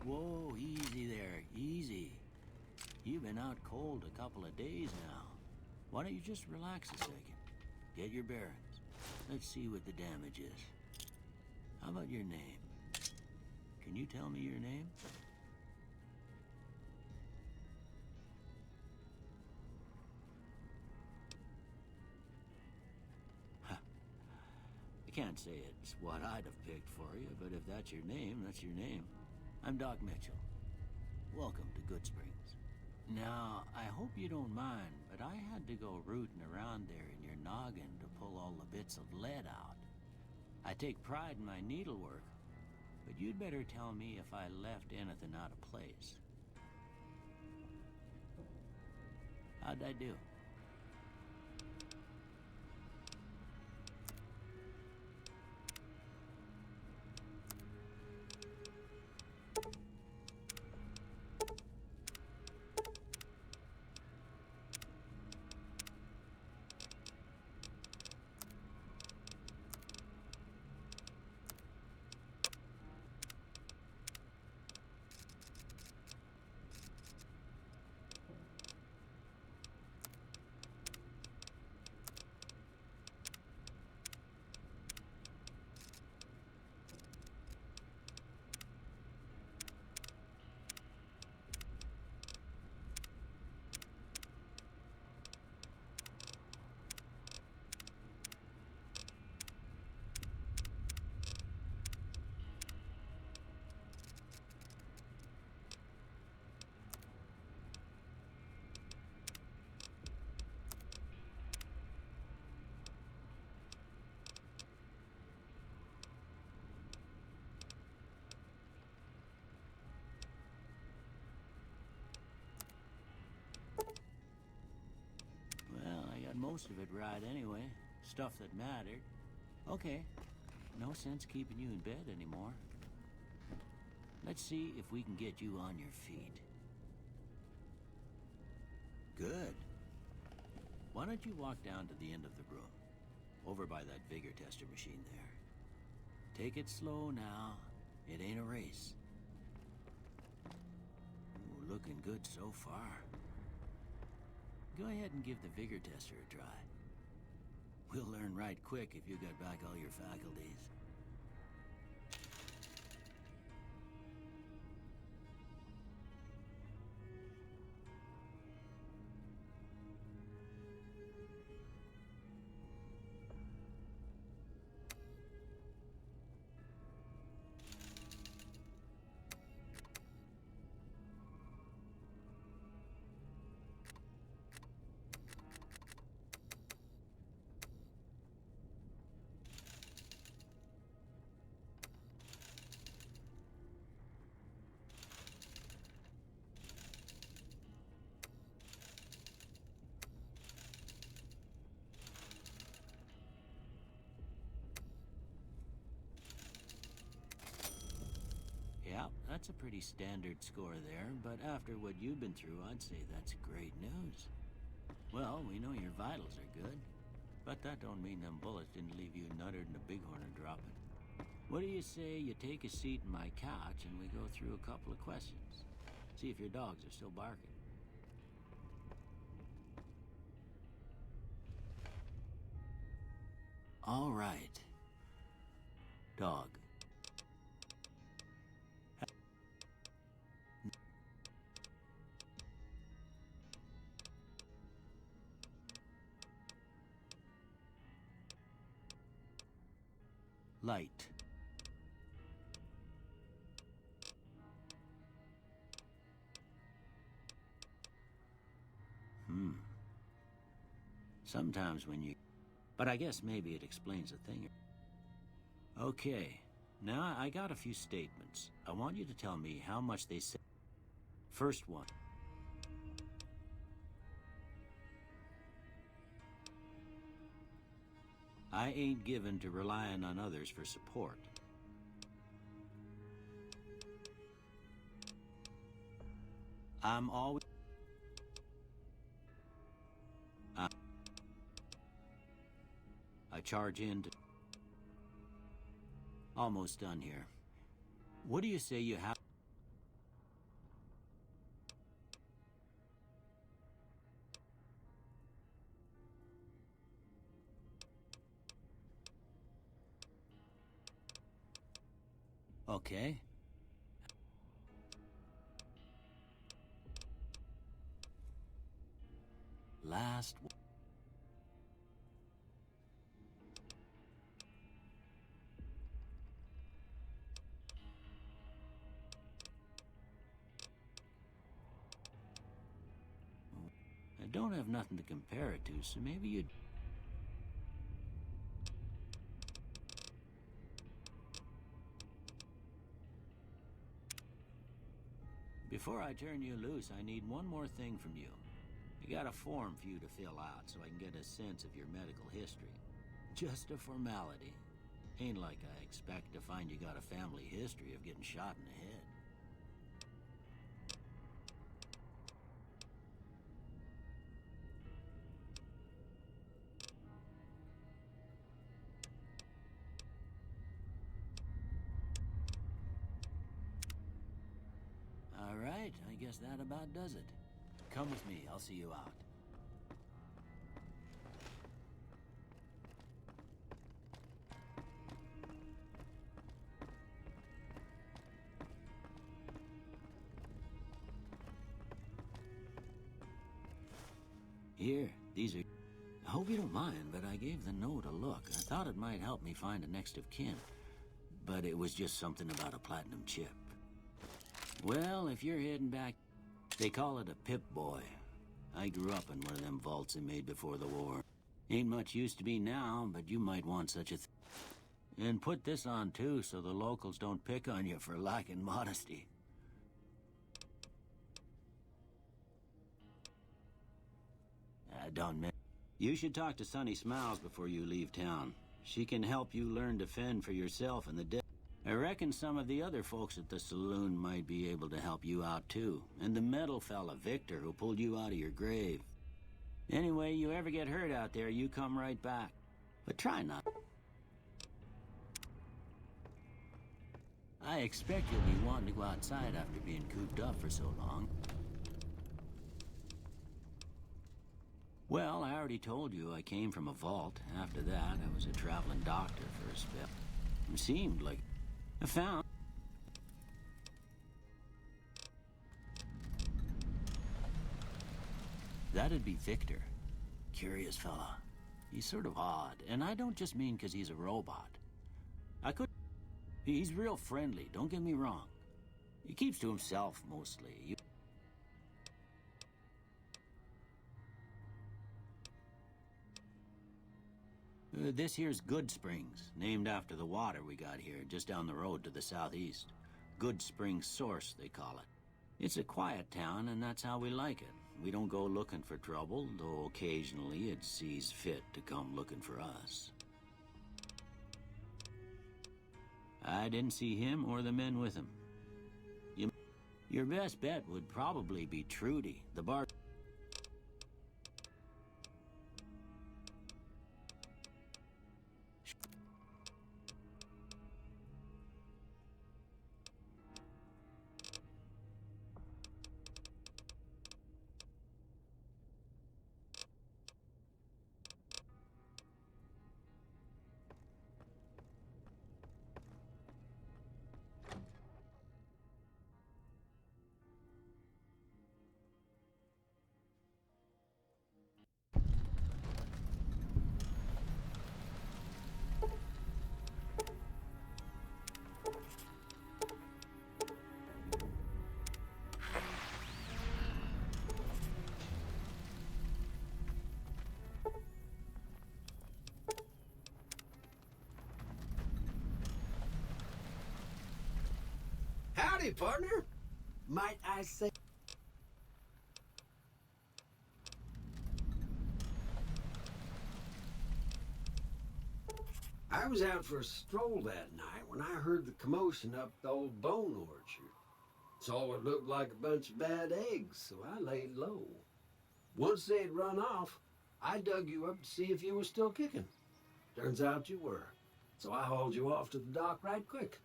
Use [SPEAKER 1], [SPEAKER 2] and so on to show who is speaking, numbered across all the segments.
[SPEAKER 1] Whoa, easy there, easy. You've been out cold a couple of days now. Why don't you just relax a second? Get your bearings. Let's see what the damage is. How about your name? Can you tell me your name? I can't say it's what I'd have picked for you, but if that's your name, that's your name. I'm Doc Mitchell. Welcome to Goodsprings. Now, I hope you don't mind, but I had to go rooting around there in your noggin to pull all the bits of lead out. I take pride in my needlework, but you'd better tell me if I left anything out of place. How'd I do? Well, I got most of it right anyway. Stuff that mattered. Okay, no sense keeping you in bed anymore. Let's see if we can get you on your feet. Good. Why don't you walk down to the end of the room, over by that vigor tester machine there. Take it slow now. It ain't a race. Ooh, looking good so far. Go ahead and give the vigor tester a try. We'll learn right quick if you got back all your faculties. Yeah, that's a pretty standard score there, but after what you've been through, I'd say that's great news. Well, we know your vitals are good, but that don't mean them bullets didn't leave you nuttered and a bighorn dropping. What do you say you take a seat in my couch and we go through a couple of questions? See if your dogs are still barking. All right. Dog. Light. Sometimes when you... But I guess maybe it explains a thing. Okay, now I got a few statements. I want you to tell me how much they say. First one. I ain't given to relying on others for support. I'm always... I charge in to... Almost done here. What do you say you have... Okay. Last. I don't have nothing to compare it to, so maybe you'd... Before I turn you loose, I need one more thing from you. I got a form for you to fill out so I can get a sense of your medical history. Just a formality. Ain't like I expect to find you got a family history of getting shot in the head. All right, I guess that about does it. Come with me, I'll see you out. Here, these are... I hope you don't mind, but I gave the note a look. I thought it might help me find a next of kin. But it was just something about a platinum chip. Well, if you're heading back... They call it a Pip-Boy. I grew up in one of them vaults they made before the war. Ain't much use to be now, but you might want such a thing. And put this on, too, so the locals don't pick on you for lacking modesty. Don't miss. You should talk to Sunny Smiles before you leave town. She can help you learn to fend for yourself in the day. I reckon some of the other folks at the saloon might be able to help you out, too. And the metal fella, Victor, who pulled you out of your grave. Anyway, you ever get hurt out there, you come right back. But try not. I expect you'll be wanting to go outside after being cooped up for so long. Well, I already told you I came from a vault. After that, I was a traveling doctor for a spell. It seemed like I found... That'd be Victor. Curious fella. He's sort of odd, and I don't just mean because he's a robot. He's real friendly, don't get me wrong. He keeps to himself, mostly. This here's Goodsprings, named after the water we got here, just down the road to the southeast. Goodsprings Source, they call it. It's a quiet town, and that's how we like it. We don't go looking for trouble, though occasionally it sees fit to come looking for us. I didn't see him or the men with him. Your best bet would probably be Trudy, the bar...
[SPEAKER 2] Howdy, partner. Might I say... I was out for a stroll that night when I heard the commotion up the old bone orchard. Saw what looked like a bunch of bad eggs, so I laid low. Once they'd run off, I dug you up to see if you were still kicking. Turns out you were, so I hauled you off to the dock right quick.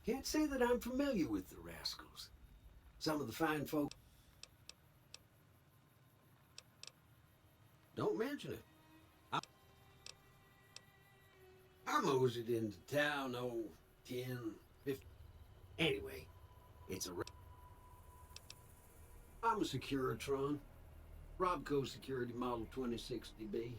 [SPEAKER 2] Can't say that I'm familiar with the rascals. Some of the fine folk... Don't mention it. I'm moseyed into town, 10, 15. Anyway, it's a... I'm a Securitron. Robco Security Model 2060B.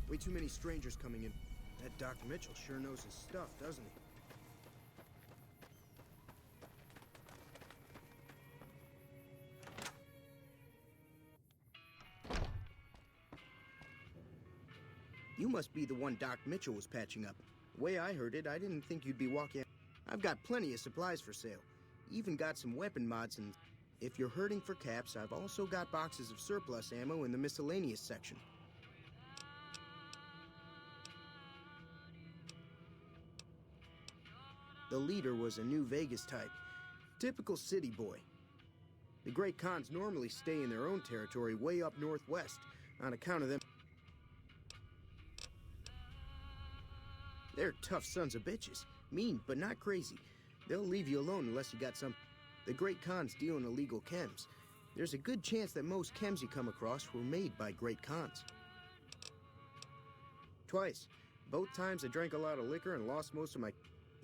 [SPEAKER 3] Way too many strangers coming in. That Dr. Mitchell sure knows his stuff, doesn't he? You must be the one Doc Mitchell was patching up. The way I heard it, I didn't think you'd be walking. I've got plenty of supplies for sale. Even got some weapon mods, and if you're hurting for caps, I've also got boxes of surplus ammo in the miscellaneous section. The leader was a New Vegas type. Typical city boy. The Great Khans normally stay in their own territory way up northwest on account of them. They're tough sons of bitches. Mean, but not crazy. They'll leave you alone unless you got some... The Great Khans deal in illegal chems. There's a good chance that most chems you come across were made by Great Khans. Twice. Both times I drank a lot of liquor and lost most of my...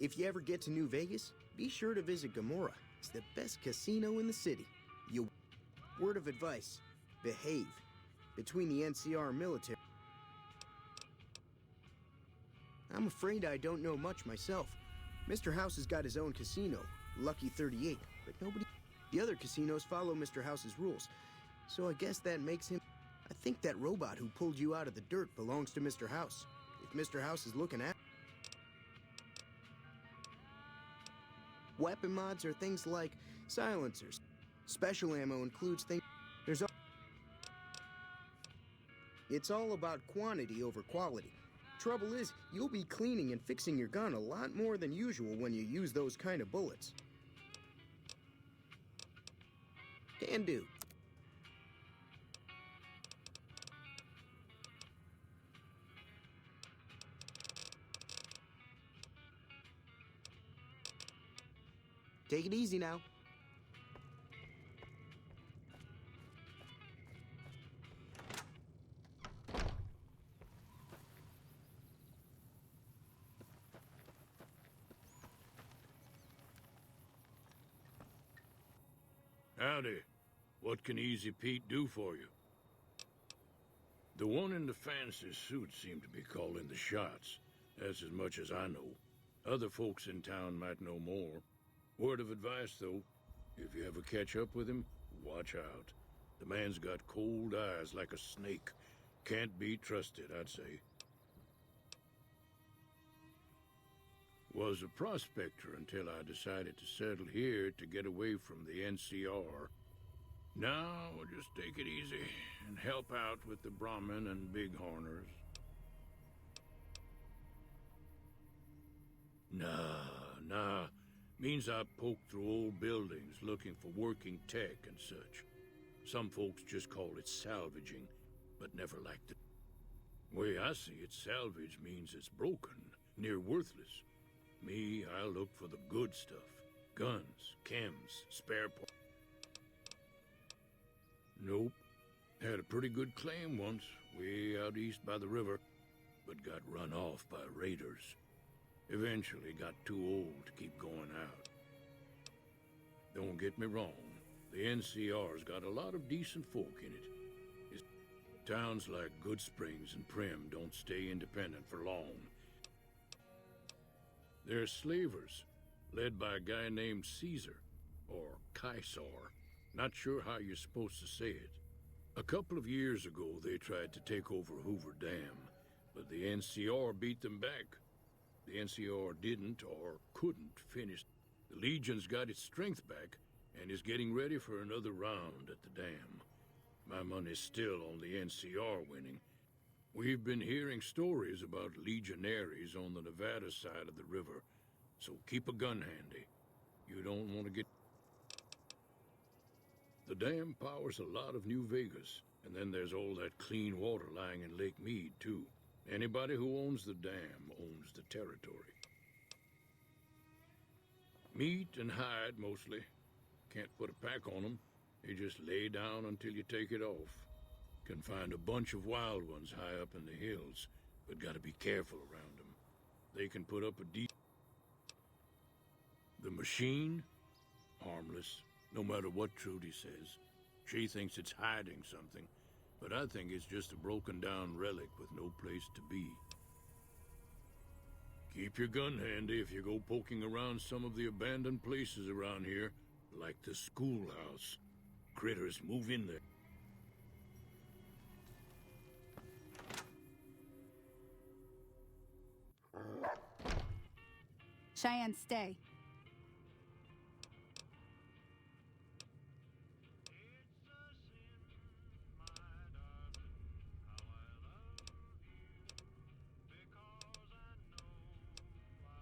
[SPEAKER 3] If you ever get to New Vegas, be sure to visit Gomorrah. It's the best casino in the city. Word of advice, behave. Between the NCR and military. I'm afraid I don't know much myself. Mr. House has got his own casino, Lucky 38, but nobody... The other casinos follow Mr. House's rules, so I guess that makes him... I think that robot who pulled you out of the dirt belongs to Mr. House. If Mr. House is looking at... Weapon mods are things like silencers. Special ammo includes things... It's all about quantity over quality. Trouble is, you'll be cleaning and fixing your gun a lot more than usual when you use those kind of bullets. Can do. Take it easy now.
[SPEAKER 4] Howdy. What can Easy Pete do for you? The one in the fancy suit seemed to be calling the shots. That's as much as I know. Other folks in town might know more. Word of advice, though, if you ever catch up with him, watch out. The man's got cold eyes like a snake. Can't be trusted, I'd say. Was a prospector until I decided to settle here to get away from the NCR. Now, we'll just take it easy and help out with the Brahmin and Bighorners. Nah. Means I poke through old buildings looking for working tech and such. Some folks just call it salvaging, but never liked it. Way I see it, salvage means it's broken, near worthless. Me, I look for the good stuff. Guns, chems, spare parts. Nope. Had a pretty good claim once, way out east by the river, but got run off by raiders. Eventually got too old to keep going out. Don't get me wrong, the NCR's got a lot of decent folk in it. Towns like Goodsprings and Primm don't stay independent for long. They're slavers, led by a guy named Caesar, or Caesar. Not sure how you're supposed to say it. A couple of years ago, they tried to take over Hoover Dam, but the NCR beat them back. The NCR didn't or couldn't finish. The Legion's got its strength back and is getting ready for another round at the dam. My money's still on the NCR winning. We've been hearing stories about legionaries on the Nevada side of the river, so keep a gun handy. You don't want to get... The dam powers a lot of New Vegas, and then there's all that clean water lying in Lake Mead, too. Anybody who owns the dam owns the territory. Meat and hide, mostly. Can't put a pack on them. You just lay down until you take it off. Can find a bunch of wild ones high up in the hills, but gotta be careful around them. They can put up a deep... The machine? Harmless, no matter what Trudy says. She thinks it's hiding something, but I think it's just a broken-down relic with no place to be. Keep your gun handy if you go poking around some of the abandoned places around here, like the schoolhouse. Critters move in there.
[SPEAKER 5] Cheyenne, stay.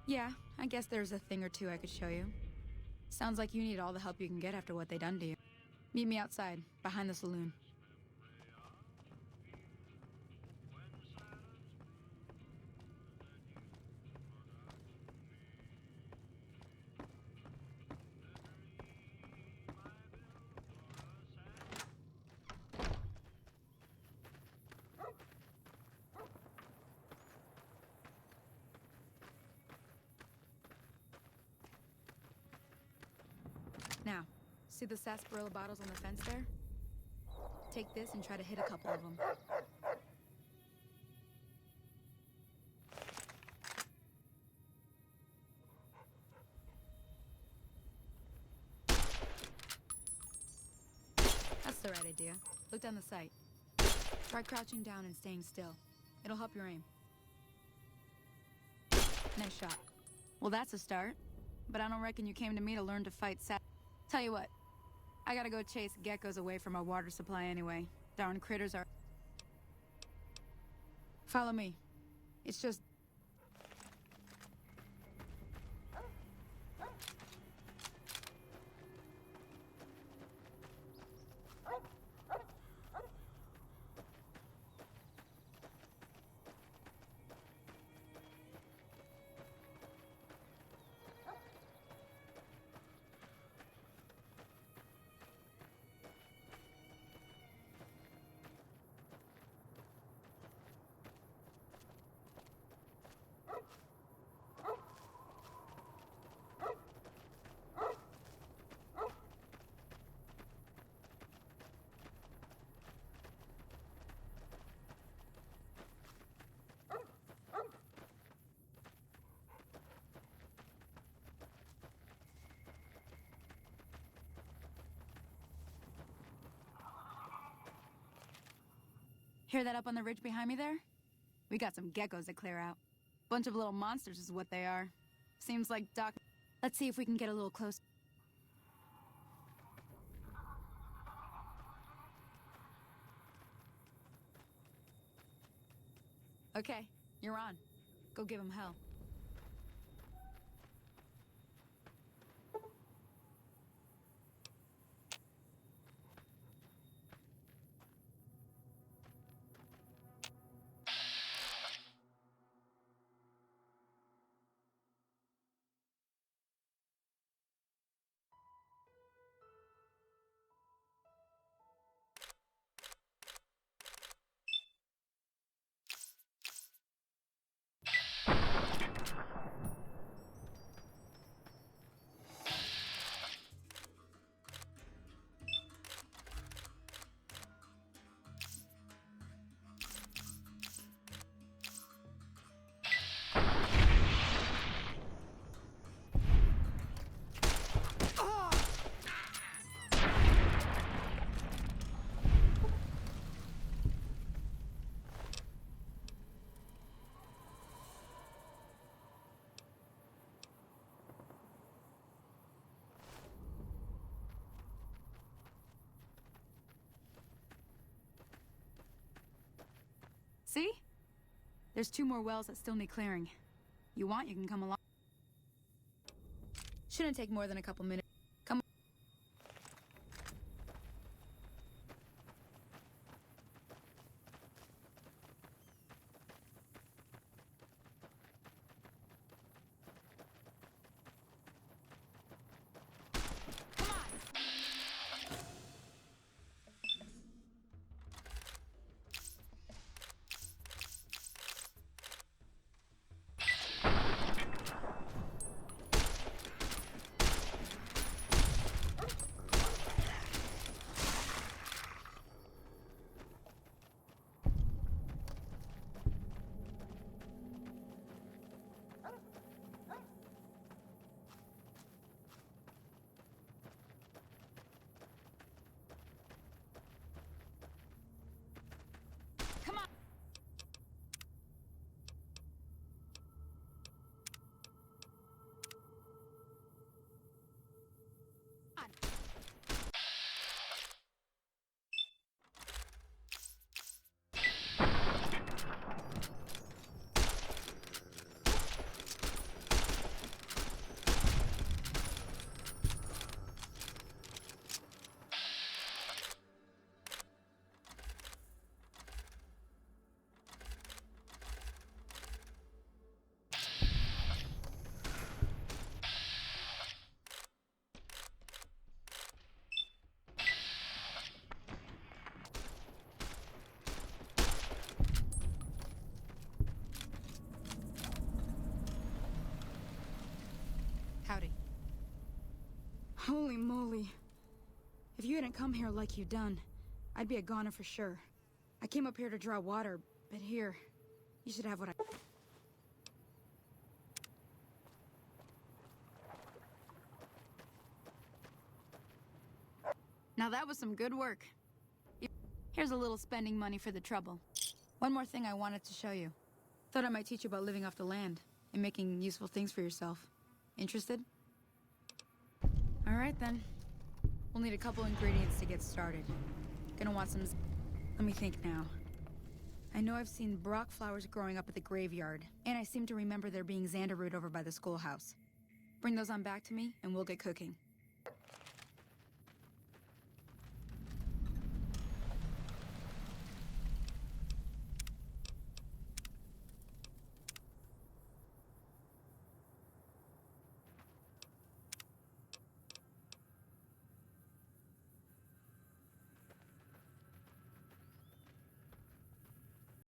[SPEAKER 5] Yeah, I guess there's a thing or two I could show you. Sounds like you need all the help you can get after what they done to you. Meet me outside, behind the saloon. Now, see the sarsaparilla bottles on the fence there? Take this and try to hit a couple of them. That's the right idea. Look down the sight. Try crouching down and staying still. It'll help your aim. Nice shot. Well, that's a start. But I don't reckon you came to me to learn to fight Tell you what, I gotta go chase geckos away from our water supply anyway. Darn critters are... Follow me. It's just... Hear that up on the ridge behind me there? We got some geckos to clear out. Bunch of little monsters is what they are. Seems like Doc... Let's see if we can get a little close. Okay, you're on. Go give him hell. See? There's 2 more wells that still need clearing. You want, you can come along. Shouldn't take more than a couple minutes. Come on. Holy moly. If you hadn't come here like you done, I'd be a goner for sure. I came up here to draw water, but here, you should have what I... Now that was some good work. Here's a little spending money for the trouble. One more thing I wanted to show you. Thought I might teach you about living off the land and making useful things for yourself. Interested? All right then. We'll need a couple ingredients to get started. Gonna want some... Let me think now. I know I've seen Brock flowers growing up at the graveyard, and I seem to remember there being Xanderroot over by the schoolhouse. Bring those on back to me, and we'll get cooking.